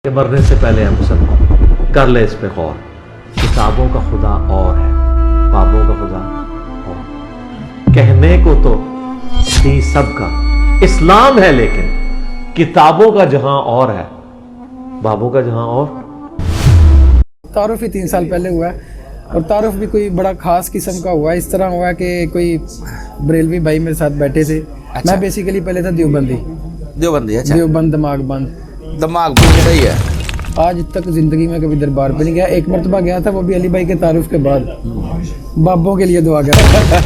کہ مرنے سے پہلے ہم مسلمان کر لے اس پہ غور. کتابوں کا خدا اور ہے، بابوں کا خدا اور. کہنے کو تو تھی سب کا اسلام ہے، لیکن کتابوں کا جہاں اور ہے، بابوں کا جہاں اور. تعارف ہی 3 سال پہلے ہوا ہے، اور تعارف بھی کوئی بڑا خاص قسم کا ہوا ہے. اس طرح ہوا ہے کہ کوئی بریلوی بھائی میرے ساتھ بیٹھے تھے. میں بیسیکلی پہلے تھا دیوبندی. اچھا، دیوبند دماغ بند صحیح ہے. آج تک زندگی میں کبھی دربار پہ نہیں گیا. ایک مرتبہ گیا تھا، وہ بھی علی بھائی کے تعارف کے بعد. بابوں کے لیے دعا کیا.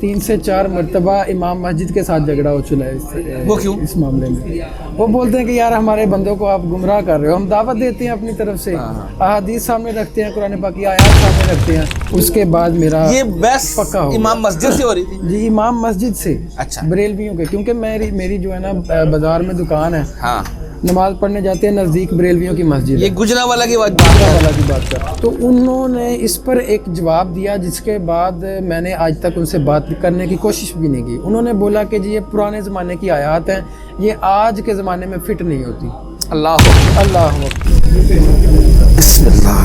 3 سے 4 مرتبہ امام مسجد کے ساتھ جھگڑا ہو چلا ہے. وہ کیوں؟ اس معاملے میں وہ بولتے ہیں کہ یار ہمارے بندوں کو آپ گمراہ کر رہے ہو. ہم دعوت دیتے ہیں اپنی طرف سے، احادیث سامنے رکھتے ہیں، قرآن پاک کی آیات سامنے رکھتے ہیں. اس کے بعد میرا یہ بحث پکا ہو امام مسجد سے ہو رہی تھی؟ جی، امام مسجد سے. اچھا، بریلویوں کے، کیونکہ میری جو ہے نا بازار میں دکان ہے. ہاں، نماز پڑھنے جاتے ہیں نزدیک بریلویوں کی مسجد. یہ گجرانوالہ کی بات کی بات کر. تو انہوں نے اس پر ایک جواب دیا، جس کے بعد میں نے آج تک ان سے بات کرنے کی کوشش بھی نہیں کی. انہوں نے بولا کہ جی یہ پرانے زمانے کی آیات ہیں، یہ آج کے زمانے میں فٹ نہیں ہوتی. اللہ بسم اللہ.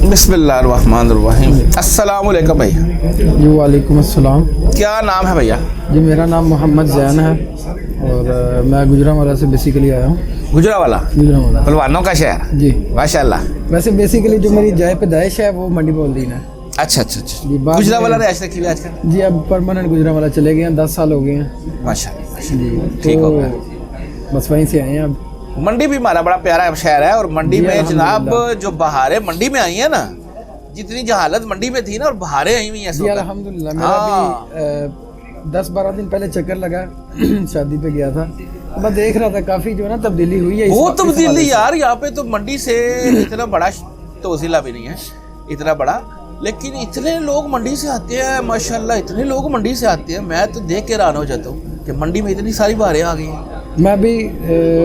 بسم اللہ الرحمن الرحیم. السلام علیکم بھیا. جی وعلیکم السلام. کیا نام ہے بھیا؟ جی میرا نام محمد زین ہے، اور میں گجرانوالہ سے بیسیکلی آیا ہوں. گجرانوالہ پہلوانوں کا شہر؟ جی ماشاء اللہ. ویسے بیسیکلی جو میری جائے پیدائش ہے وہ منڈی بولدین ہے. اچھا اچھا اچھا. گجرانوالہ رہائش رکھی ہوئی آج کل؟ جی اب پرماننٹ گجرانوالہ چلے گئے ہیں، 10 سال ہو گئے ہیں. ماشاء اللہ. جی ٹھیک ہو گیا. بس وہیں سے آئے ہیں. اب منڈی بھی ہمارا بڑا پیارا شہر ہے، اور منڈی میں جناب جو بہاریں منڈی میں آئی ہیں نا، جتنی جہالت منڈی میں تھی نا، اور بہاریں آئی ہوئی ہیں. جی الحمدللہ. میرا بھی 10-12 دن پہلے چکر لگا، شادی پہ گیا تھا. میں دیکھ رہا تھا کافی جو ہے نا تبدیلی ہوئی ہے. وہ تبدیلی یار یہاں پہ تو منڈی سے اتنا بڑا توزیلہ بھی نہیں ہے اتنا بڑا، لیکن اتنے لوگ منڈی سے آتے ہیں ماشاءاللہ. اتنے لوگ منڈی سے آتے ہیں، میں تو دیکھ کے حیران ہو جاتا ہوں کہ منڈی میں اتنی ساری بہاریں آ گئی ہیں. میں بھی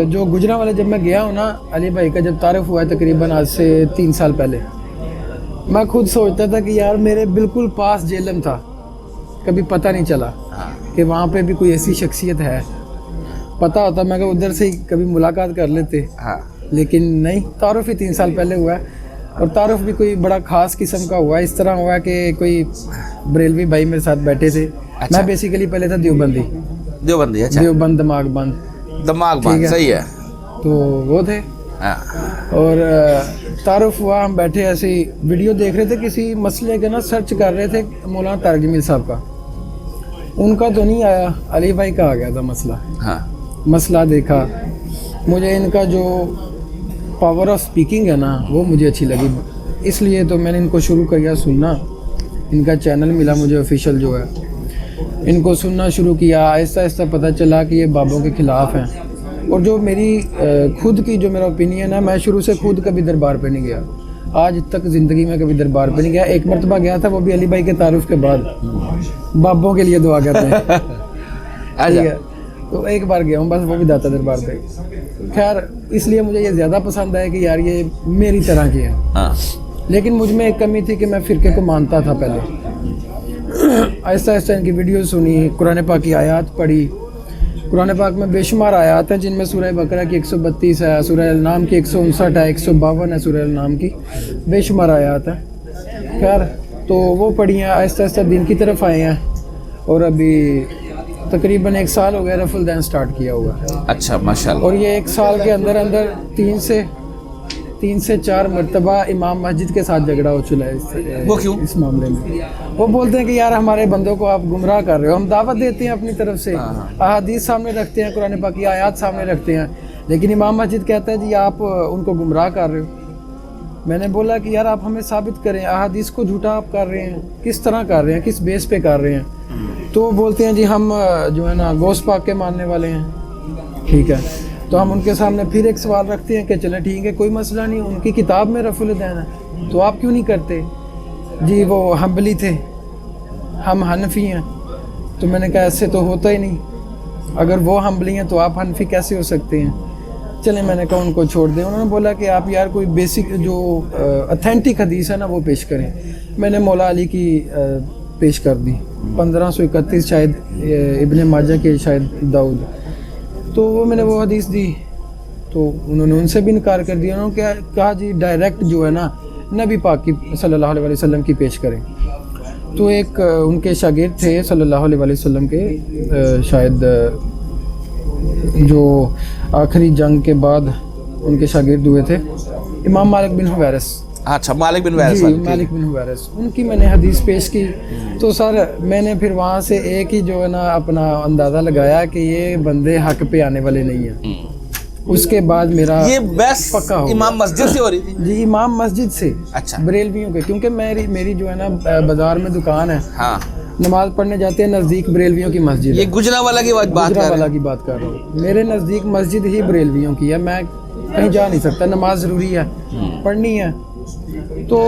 جو گجرانوالہ جب میں گیا ہوں نا، علی بھائی کا جب تعارف ہوا ہے تقریباً آج سے 3 سال پہلے، میں خود سوچتا تھا کہ یار میرے بالکل پاس جیلم تھا. کبھی پتہ نہیں چلا کہ وہاں پہ بھی کوئی ایسی شخصیت ہے. پتہ ہوتا میں کہ ادھر سے ہی کبھی ملاقات کر لیتے، لیکن نہیں. تعارف ہی 3 سال پہلے ہوا ہے، اور تعارف بھی کوئی بڑا خاص قسم کا ہوا ہے. اس طرح ہوا کہ کوئی بریلوی بھائی میرے ساتھ بیٹھے تھے. میں بیسیکلی پہلے تھا دیوبندی. اچھا، دیوبند دماغ بند صحیح ہے. تو وہ تھے، اور تعارف ہوا. ہم بیٹھے ایسے ہی ویڈیو دیکھ رہے تھے کسی مسئلے کے نا، سرچ کر رہے تھے مولانا طارق جمیل صاحب کا. ان کا تو نہیں آیا، علی بھائی کا آ گیا تھا مسئلہ. مسئلہ دیکھا، مجھے ان کا جو پاور آف سپیکنگ ہے نا وہ مجھے اچھی لگی. اس لیے تو میں نے ان کو شروع کیا سننا. ان کا چینل ملا مجھے آفیشیل جو ہے، ان کو سننا شروع کیا. آہستہ آہستہ پتہ چلا کہ یہ بابوں کے خلاف ہیں. اور جو میری خود کی جو میرا اوپینین ہے، میں شروع سے خود کبھی دربار پہ نہیں گیا. آج تک زندگی میں کبھی دربار پہ نہیں گیا. ایک مرتبہ گیا تھا، وہ بھی علی بھائی کے تعارف کے بعد. بابوں کے لیے دعا کہتے ہیں. ٹھیک ہے، تو ایک بار گیا ہوں بس، وہ بھی داتا دربار پہ. خیر اس لیے مجھے یہ زیادہ پسند ہے کہ یار یہ میری طرح کی ہے. لیکن مجھ میں ایک کمی تھی کہ میں فرقے کو مانتا تھا پہلے. آہستہ آہستہ ان کی ویڈیو سنی، قرآن پاک کی آیات پڑھی. قرآن پاک میں بے شمار آیات ہیں، جن میں سورہ بقرہ کی 132 ہے، سورہ النام کی 159 ہے، 152 ہے سورہ النام کی. بے شمار آیات ہیں. خیر تو وہ پڑھی ہیں. آہستہ آہستہ دین کی طرف آئے ہیں، اور ابھی تقریباً 1 سال ہو گیا رفع الدین سٹارٹ کیا ہوا. اچھا ماشاء اللہ. اور یہ 1 سال کے اندر 3 سے 4 مرتبہ امام مسجد کے ساتھ جھگڑا ہو چلا ہے. وہ کیوں؟ اس معاملے میں وہ بولتے ہیں کہ یار ہمارے بندوں کو آپ گمراہ کر رہے ہو. ہم دعوت دیتے ہیں اپنی طرف سے، احادیث سامنے رکھتے ہیں، قرآن پاک کی آیات سامنے رکھتے ہیں، لیکن امام مسجد کہتا ہے جی آپ ان کو گمراہ کر رہے ہو. میں نے بولا کہ یار آپ ہمیں ثابت کریں، احادیث کو جھوٹا آپ کر رہے ہیں. کس طرح کر رہے ہیں، کس بیس پہ کر رہے ہیں؟ تو وہ بولتے ہیں جی ہم جو ہے نا غوث پاک کے ماننے والے ہیں. ٹھیک ہے، تو ہم ان کے سامنے پھر ایک سوال رکھتے ہیں کہ چلیں ٹھیک ہے کوئی مسئلہ نہیں، ان کی کتاب میں رفع الدین ہے تو آپ کیوں نہیں کرتے؟ جی وہ حنبلی تھے، ہم حنفی ہیں. تو میں نے کہا ایسے تو ہوتا ہی نہیں، اگر وہ حنبلی ہیں تو آپ حنفی کیسے ہو سکتے ہیں؟ چلیں میں نے کہا ان کو چھوڑ دیں. انہوں نے بولا کہ آپ یار کوئی بیسک جو اتھینٹک حدیث ہے نا وہ پیش کریں. میں نے مولا علی کی پیش کر دی. 1531 शायद इब्न माजा के शायद दाऊद, तो वो मैंने वो हदीस दी तो उन्होंने उनसे भी इनकार कर दिया। उन्होंने कहा जी डायरेक्ट जो है ना नबी पाक की सल्लल्लाहु अलैहि वसल्लम की पेश करें। तो एक उनके शागिर्द थे सल्लल्लाहु अलैहि वसल्लम के, शायद जो आखिरी जंग के बाद उनके शागिर्द हुए थे, इमाम मालिक बिन हुवैरिस। अच्छा, मालिक बिन हुवैरिस, मालिक बिन हुवैरिस, उनकी मैंने हदीस पेश की। तो सर मैंने फिर वहाँ से एक ही जो है ना अपना अंदाज़ा लगाया कि ये बंदे हक पे आने वाले नहीं हैं। उसके बाद मेरा ये बस पक्का हो इमाम मस्जिद से हो रही थी? जी इमाम मस्जिद से। अच्छा, बरेलवियों के, क्योंकि मेरी जो है ना बाजार में दुकान है, हाँ, नमाज पढ़ने जाते हैं नज़दीक बरेलवियों की मस्जिद ये है। गुजरावाला की बात कर रहे वाला की बात कर रहा हूँ। मेरे नज़दीक मस्जिद ही बरेलवियों की है, मैं कहीं जा नहीं सकता, नमाज ज़रूरी है, पढ़नी है। तो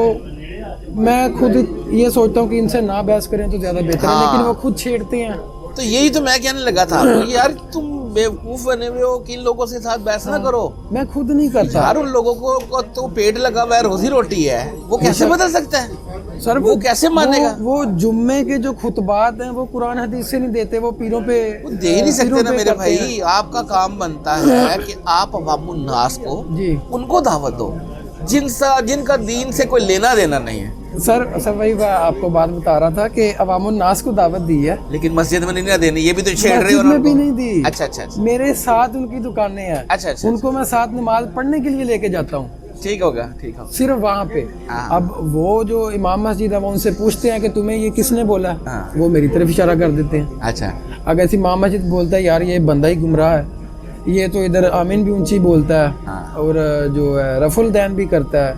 मैं खुद ये सोचता हूँ कि इनसे ना बहस करें तो ज़्यादा बेहतर है, लेकिन वो खुद छेड़ते हैं। तो यही तो मैं कहने लगा था आपको, यार तुम बेवकूफ बने हुए हो कि इन लोगों से साथ बहस ना करो। मैं खुद नहीं करता यार उन लोगों को तो पेट लगा हुआ है, रोजी रोटी है, वो कैसे बदल सकता है सर? वो कैसे मानेगा? वो जुम्मे के जो खुतबात हैं वो कुरान हदीस से नहीं देते, वो पीरों पे वो दे ही नहीं सकते ना मेरे भाई। आपका काम बनता है कि आप अवामुन नास को जी उनको दावत दो जिनका दीन से कोई लेना देना नहीं है। सर वही मैं आपको बात बता रहा था कि अवामुन नास को दावत दी है, लेकिन मस्जिद में नहीं ना देनी, ये भी तो छेड़ रहे हो मस्जिद में भी नहीं दी। अच्छा, मेरे साथ उनकी दुकानें हैं। अच्छा, उनको मैं साथ नमाज पढ़ने के लिए लेके जाता हूँ, ठीक होगा, ठीक होगा। सिर्फ वहाँ पे। अब वो जो इमाम मस्जिद है वो उनसे पूछते हैं कि तुम्हें ये किसने बोला, वो मेरी तरफ इशारा कर देते हैं। अच्छा, अगर इमाम मस्जिद बोलता है यार ये बंदा ही गुमराह है, ये तो इधर आमीन भी ऊंची बोलता है और जो है रफुल दैन भी करता है,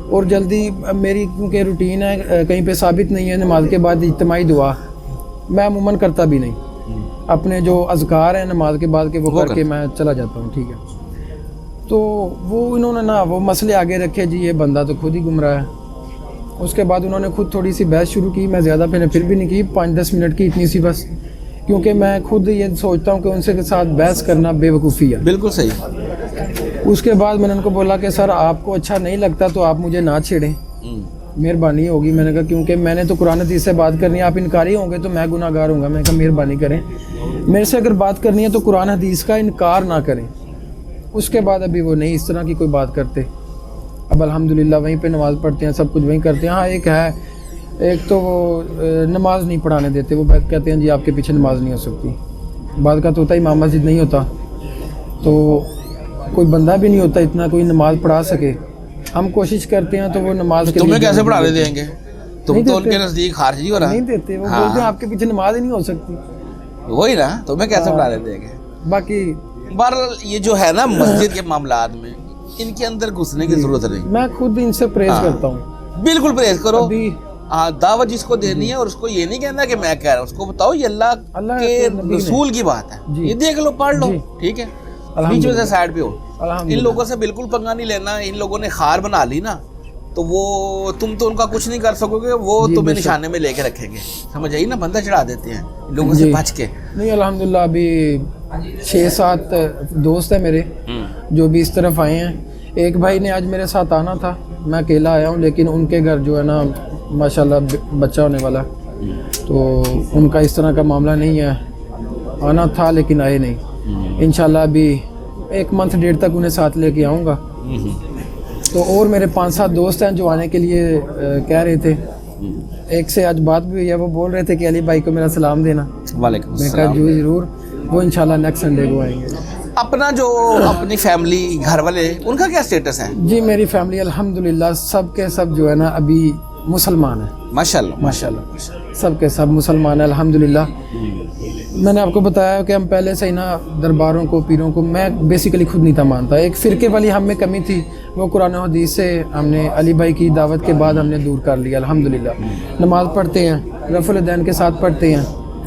और जल्दी मेरी क्योंकि रूटीन है कहीं पे साबित नहीं है नमाज के बाद इज्तिमाई दुआ, मैं अमूमन करता भी नहीं, अपने जो अज़कार हैं नमाज के बाद के वो करके मैं चला जाता हूँ, ठीक है। तो वो इन्होंने ना वो मसले आगे रखे जी ये बंदा तो खुद ही गुमराह है। उसके बाद उन्होंने खुद थोड़ी सी बहस शुरू की, मैं ज़्यादा मैंने फिर भी नहीं की, 5-10 मिनट की इतनी सी बस, क्योंकि मैं खुद ये सोचता हूँ कि उनसे के साथ बहस करना बेवकूफ़ी है। बिल्कुल सही। उसके बाद मैंने उनको बोला कि सर आपको अच्छा नहीं लगता तो आप मुझे ना छेड़ें, मेहरबानी होगी। मैंने कहा क्योंकि मैंने तो कुरान हदीस से बात करनी है, आप इनकारी होंगे तो मैं गुनाहगार हूँगा। मैंने कहा मेहरबानी करें, मेरे से अगर बात करनी है तो कुरान हदीस का इनकार ना करें। उसके बाद अभी वो नहीं इस तरह की कोई बात करते। अब अल्हम्दुलिल्लाह वहीं पे नमाज़ पढ़ते हैं, सब कुछ वहीं करते हैं। हाँ एक है, एक तो वो नमाज नहीं पढ़ाने देते, वो कहते हैं जी आपके पीछे नमाज नहीं हो सकती। बाद का तो होता है इमाम मस्जिद नहीं होता तो कोई बंदा भी नहीं होता इतना कोई नमाज पढ़ा सके। हम कोशिश करते हैं तो वो नमाज के तुम्हें कैसे पढ़ाने देंगे? तुम तो उनके नज़दीक खारजी हो रहा। नहीं देते, वो बोलते हैं आपके पीछे नमाज ही नहीं हो सकती। वही ना, तुम्हें कैसे पढ़ाने देंगे? बाकी बहरहाल ये जो है ना मस्जिद के मामलात में इनके अंदर घुसने की जरूरत नहीं। मैं खुद इनसे प्रेज करता हूँ, बिल्कुल प्रेज करो। अभी दावत जिसको देनी है और उसको ये नहीं कहना कि मैं कह रहा हूँ, उसको बताओ ये अल्लाह के रसूल की बात है, ये देख लो पढ़ लो, ठीक है, बीच में से साइड पे हो। इन लोगों से बिल्कुल पंगा नहीं लेना। इन लोगों ने खार बना ली ना तो वो तुम तो उनका कुछ नहीं कर सकोगे, वो तुम्हें निशाने में लेके रखेंगे, समझ आई ना, बंदा चढ़ा देते हैं इन लोगों से बच के। नहीं अल्हम्दुलिल्लाह अभी 6-7 दोस्त हैं मेरे जो भी इस तरफ आए हैं। एक भाई ने आज मेरे साथ आना था, मैं अकेला आया हूँ, लेकिन उनके घर जो है ना माशाल्लाह बच्चा होने वाला, तो उनका इस तरह का मामला नहीं है, आना था लेकिन आए नहीं। इंशाल्लाह अभी 1 मंथ 1.5 तक उन्हें साथ लेके आऊँगा। तो और मेरे 5-7 दोस्त हैं जो आने के लिए कह रहे थे। एक से आज बात भी हुई है, वो बोल रहे थे कि अली भाई को मेरा सलाम देना। वालेकुम मैं कहा जी ज़रूर, वो इंशाल्लाह नेक्स्ट संडे को आएंगे। अपना जो अपनी फैमिली घर वाले उनका क्या स्टेटस है? जी मेरी फैमिली अल्हम्दुलिल्लाह सब के सब जो है ना अभी मुसलमान है, माशाल्लाह माशाल्लाह सब के सब मुसलमान है अल्हम्दुलिल्लाह। मैंने आपको बताया कि हम पहले से ही ना दरबारों को पीरों को मैं बेसिकली खुद नहीं था मानता। एक फ़िरके वाली हम में कमी थी, वो कुरान और हदीस से हमने अली भाई की दावत के बाद हमने दूर कर लिया अल्हम्दुलिल्लाह। नमाज़ पढ़ते हैं, रफ़ुल दैन के साथ पढ़ते हैं,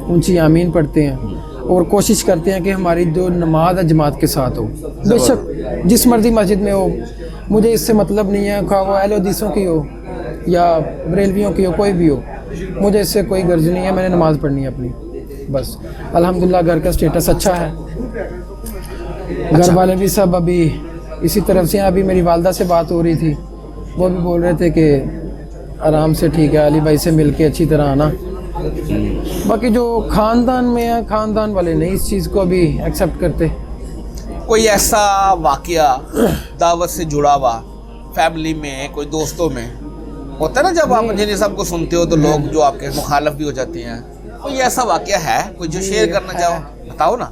ऊंची आमीन पढ़ते हैं और कोशिश करते हैं कि हमारी जो नमाज है जमात के साथ हो। बेशक जिस मर्जी मस्जिद में हो, मुझे इससे मतलब नहीं है, खा वो अहले हदीसों की हो या बरेलवियों की हो, कोई भी हो, मुझे इससे कोई गर्ज नहीं है। मैंने नमाज़ पढ़नी है अपनी बस। अल्हम्दुलिल्लाह घर का स्टेटस अच्छा है, घर वाले भी सब अभी इसी तरफ से। अभी मेरी वालदा से बात हो रही थी, वो भी बोल रहे थे कि आराम से ठीक है, अली भाई से मिल के अच्छी तरह आना। बाकी जो ख़ानदान में है, ख़ानदान वाले नहीं इस चीज़ को अभी एक्सेप्ट करते। कोई ऐसा वाकया दावत से जुड़ा हुआ फैमिली में, कोई दोस्तों में होता है ना, जब आप मुझे सबको सुनते हो तो लोग जो आपके मुखालफ भी हो जाते हैं, कोई ऐसा वाकया है कोई जो शेयर करना चाहो, बताओ ना।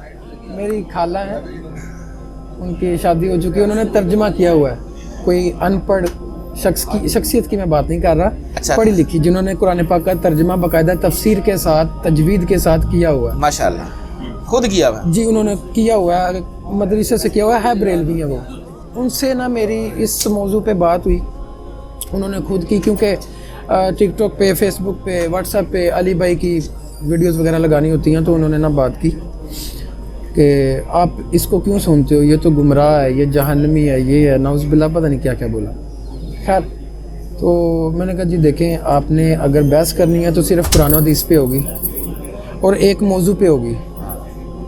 मेरी खाला है, उनकी शादी हो चुकी है, उन्होंने तर्जमा किया हुआ है। कोई अनपढ़ शख्सियत की मैं बात नहीं कर रहा, अच्छा, पढ़ी लिखी, जिन्होंने कुरान पाक का तर्जमा बाकायदा तफसीर के साथ, तजवीद के साथ किया हुआ है। माशाल्लाह, खुद किया हुआ जी, उन्होंने किया हुआ है, मदरसे से किया हुआ है, बरेलवी है वो। उनसे ना मेरी इस मौजू पे बात हुई, उन्होंने खुद की, क्योंकि टिकटॉक पे, फेसबुक पे, व्हाट्सएप पे अली भाई की वीडियोस वगैरह लगानी होती हैं, तो उन्होंने ना बात की कि आप इसको क्यों सुनते हो, ये तो गुमराह है, ये जहन्नमी है, ये है, नाउज़ुबिल्लाह, पता नहीं क्या क्या बोला। खैर, तो मैंने कहा जी देखें, आपने अगर बहस करनी है तो सिर्फ कुरान और हदीस पे होगी और एक मौजू पे होगी।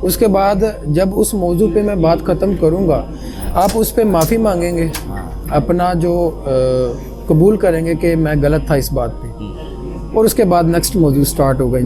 उसके बाद जब उस मौजू पे मैं बात ख़त्म करूँगा, आप उस पे माफ़ी मांगेंगे, अपना जो कबूल करेंगे कि मैं गलत था इस बात पे, और उसके बाद नेक्स्ट मौजू स्टार्ट होगा।